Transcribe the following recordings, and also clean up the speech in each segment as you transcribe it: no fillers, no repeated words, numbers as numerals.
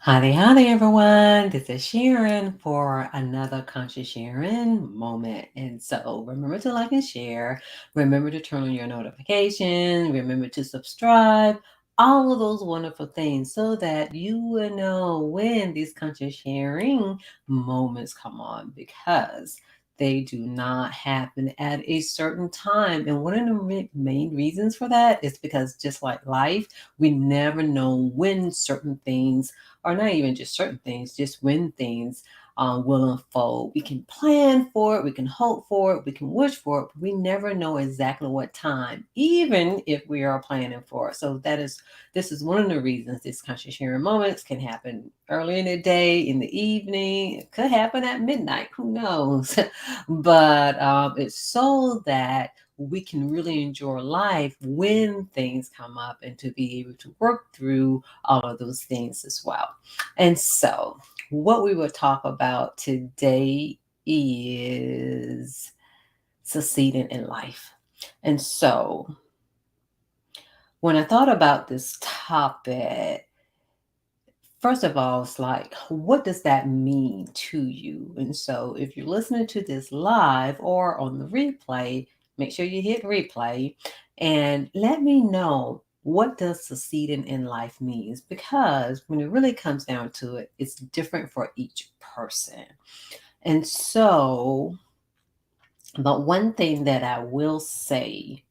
Howdy, everyone. This is Sharon for another Conscious Sharon moment. And so remember to like and share. Remember to turn on your notifications. Remember to subscribe. All of those wonderful things so that you will know when these conscious sharing moments come on because they do not happen at a certain time. And one of the main reasons for that is because just like life, we never know when certain things or not even just certain things, just when things will unfold. We can plan for it, we can hope for it, we can wish for it, but we never know exactly what time, even if we are planning for it. So this is one of the reasons these conscious sharing moments can happen early in the day, in the evening. It could happen at midnight. Who knows? But it's so that we can really enjoy life when things come up and to be able to work through all of those things as well. And so, what we will talk about today is succeeding in life. And so, when I thought about this topic, first of all, it's like, what does that mean to you? And so, if you're listening to this live or on the replay, make sure you hit replay and let me know what does succeeding in life means, because when it really comes down to it, it's different for each person. And so, but one thing that I will say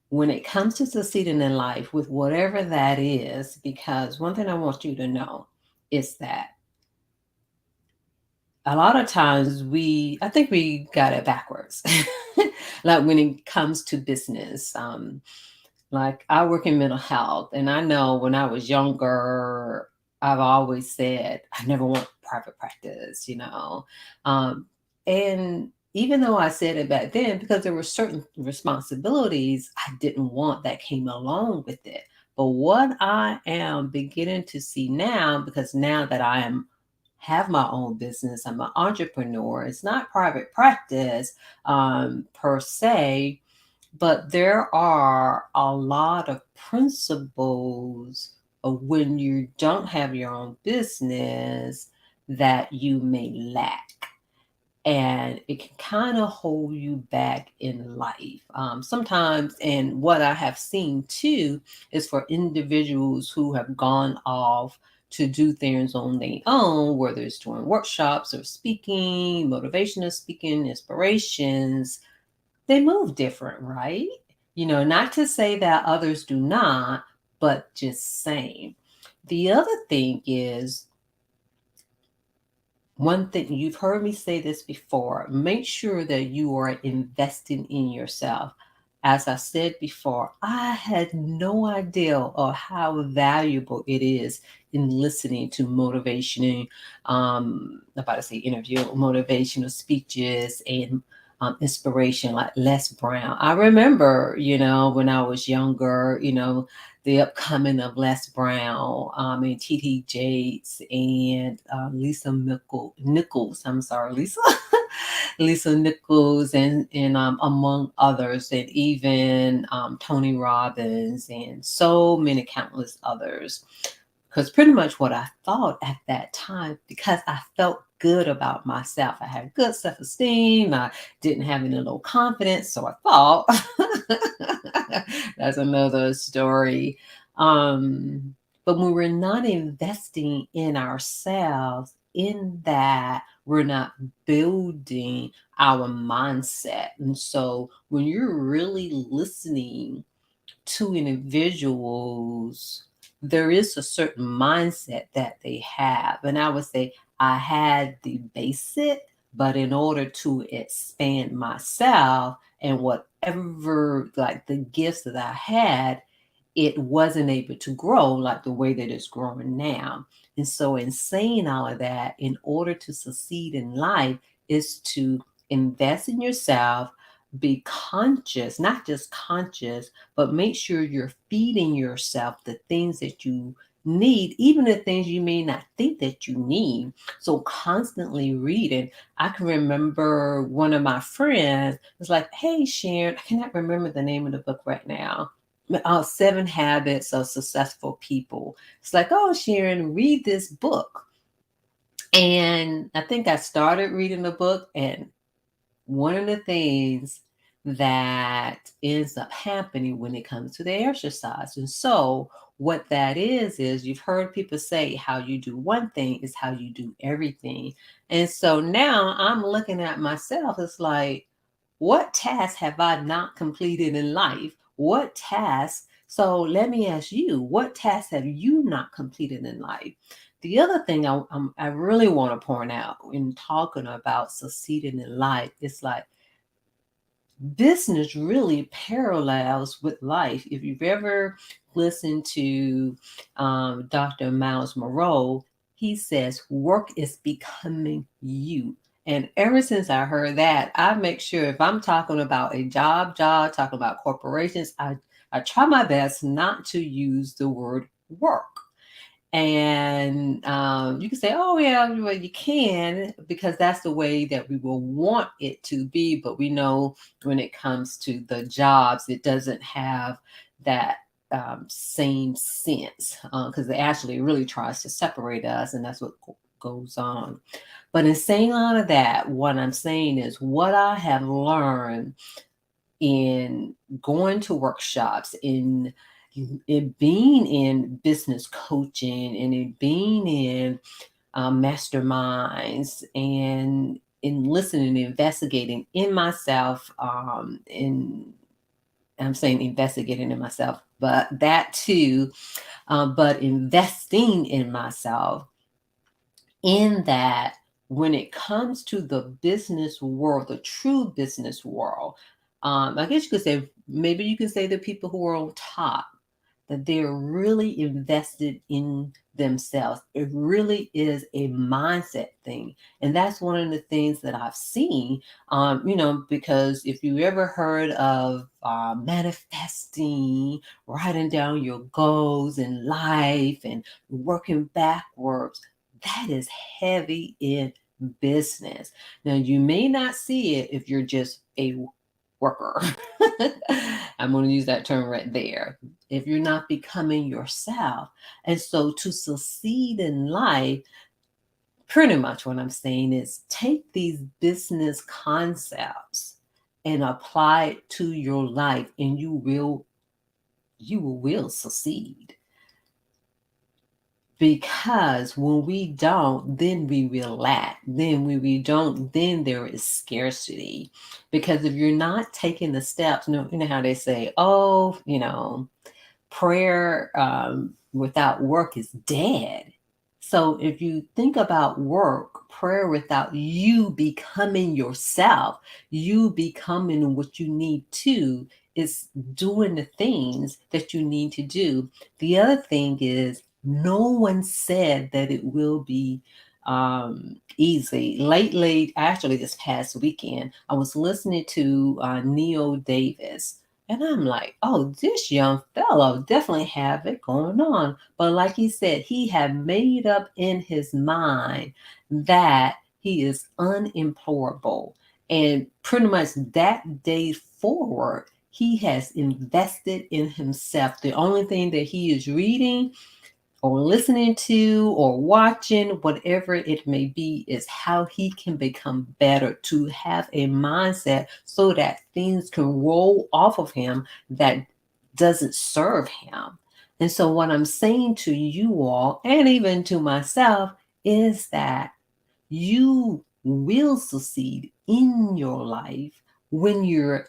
when it comes to succeeding in life with whatever that is, because one thing I want you to know is that a lot of times I think we got it backwards. Like when it comes to business, like I work in mental health, and I know when I was younger, I've always said I never want private practice. And even though I said it back then, because there were certain responsibilities I didn't want that came along with it. But what I am beginning to see now, because now that I am have my own business, I'm an entrepreneur. It's not private practice per se, but there are a lot of principles of when you don't have your own business that you may lack. And it can kind of hold you back in life. Sometimes, and what I have seen too, is for individuals who have gone off to do things on their own, whether it's doing workshops or speaking, motivational speaking, inspirations, they move different, right? Not to say that others do not, but just saying. The other thing is, one thing you've heard me say this before, make sure that you are investing in yourself. As I said before, I had no idea of how valuable it is in listening to motivation, I'm about to say interview, motivational speeches and inspiration like Les Brown. I remember, when I was younger, the upcoming of Les Brown and T.D. Jakes and Nichols. I'm sorry, Lisa. Lisa Nichols and among others, and even Tony Robbins and so many countless others. Because pretty much what I thought at that time, because I felt good about myself. I had good self-esteem. I didn't have any low confidence. So I thought that's another story. But when we're not investing in ourselves, in that, we're not building our mindset. And so when you're really listening to individuals, there is a certain mindset that they have. And I would say I had the basic, but in order to expand myself and whatever, like the gifts that I had, it wasn't able to grow like the way that it's growing now. And so, in saying all of that, in order to succeed in life, is to invest in yourself, be conscious, not just conscious, but make sure you're feeding yourself the things that you need, even the things you may not think that you need. So, constantly reading. I can remember one of my friends was like, "Hey, Sharon, I cannot remember the name of the book right now." Seven Habits of Successful People. It's like, oh, Sharon, read this book. And I think I started reading the book, and one of the things that ends up happening when it comes to the exercise. And so, what that is you've heard people say how you do one thing is how you do everything. And so now I'm looking at myself, it's like, what tasks have I not completed in life? What tasks? So let me ask you, what tasks have you not completed in life? The other thing I really want to point out in talking about succeeding in life is like business really parallels with life. If you've ever listened to Dr. Miles Monroe, he says work is becoming you. And ever since I heard that, I make sure if I'm talking about a job, talking about corporations, I try my best not to use the word work. And you can say, oh, yeah, well, you can, because that's the way that we will want it to be. But we know when it comes to the jobs, it doesn't have that same sense, because it actually really tries to separate us. And that's what goes on. But in saying all of that, what I'm saying is what I have learned in going to workshops, in being in business coaching, and in being in masterminds, and in listening and investigating in myself, in I'm saying investigating in myself, but that too, but investing in myself, in that when it comes to the business world, the true business world, I guess you could say, maybe you can say the people who are on top, that they're really invested in themselves. It really is a mindset thing. And that's one of the things that I've seen, because if you ever heard of manifesting, writing down your goals in life and working backwards, that is heavy in business. Now, you may not see it if you're just a worker. I'm going to use that term right there. If you're not becoming yourself. And so to succeed in life, pretty much what I'm saying is take these business concepts and apply it to your life, and you will succeed. Because when we don't, then we will lack. Then when we don't, then there is scarcity. Because if you're not taking the steps, you know how they say, oh, prayer without work is dead. So if you think about work, prayer without you becoming yourself, you becoming what you need to, is doing the things that you need to do. The other thing is, no one said that it will be easy. Lately, actually this past weekend, I was listening to Neil Davis. And I'm like, oh, this young fellow definitely have it going on. But like he said, he had made up in his mind that he is unemployable. And pretty much that day forward, he has invested in himself. The only thing that he is reading or listening to or watching, whatever it may be, is how he can become better, to have a mindset so that things can roll off of him that doesn't serve him. And so, what I'm saying to you all, and even to myself, is that you will succeed in your life when you're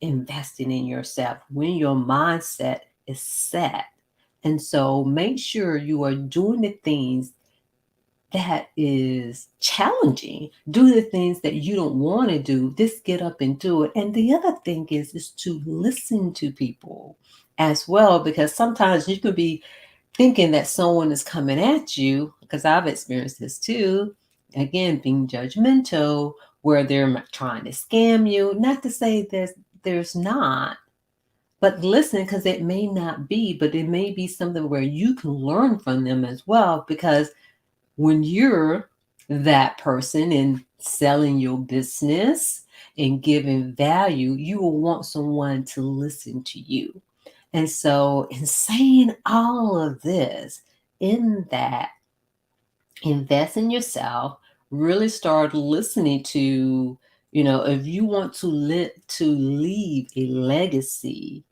investing in yourself, when your mindset is set. And so make sure you are doing the things that is challenging. Do the things that you don't want to do. Just get up and do it. And the other thing is to listen to people as well, because sometimes you could be thinking that someone is coming at you, because I've experienced this too. Again, being judgmental, where they're trying to scam you. Not to say there's not, but listen, because it may not be, but it may be something where you can learn from them as well. Because when you're that person in selling your business and giving value, you will want someone to listen to you. And so, in saying all of this, in that, invest in yourself, really start listening to, if you want to leave a legacy,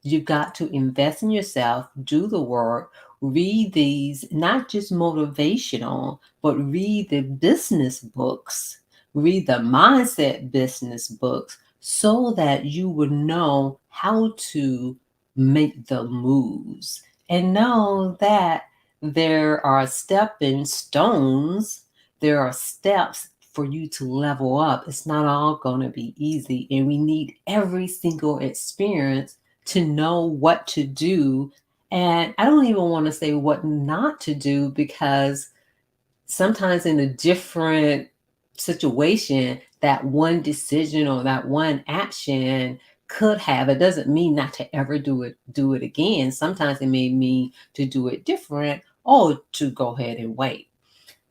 you got to invest in yourself, do the work, read these, not just motivational, but read the business books, read the mindset business books so that you would know how to make the moves and know that there are stepping stones, there are steps for you to level up. It's not all going to be easy, and we need every single experience to know what to do. And I don't even want to say what not to do, because sometimes in a different situation, that one decision or that one action could have, it doesn't mean not to ever do it again. Sometimes it may mean to do it different or to go ahead and wait.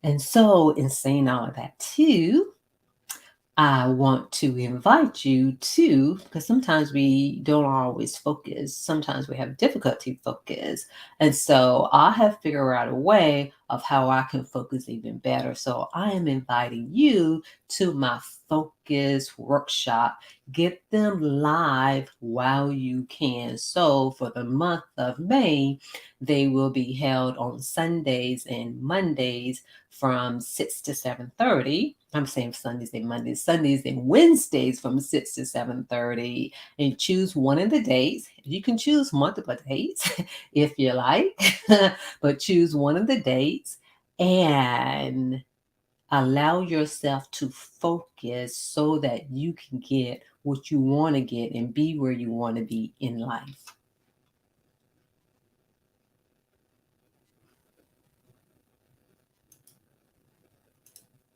And so, in saying all of that too, I want to invite you to, because sometimes we don't always focus. Sometimes we have difficulty focus. And so I have figured out a way of how I can focus even better. So I am inviting you to my focus workshop. Get them live while you can. So for the month of May, they will be held on Sundays and Mondays from 6 to 7:30. I'm saying Sundays and Mondays, Sundays and Wednesdays from 6 to 7:30. And choose one of the dates. You can choose multiple dates if you like, but choose one of the dates and allow yourself to focus so that you can get what you want to get and be where you want to be in life.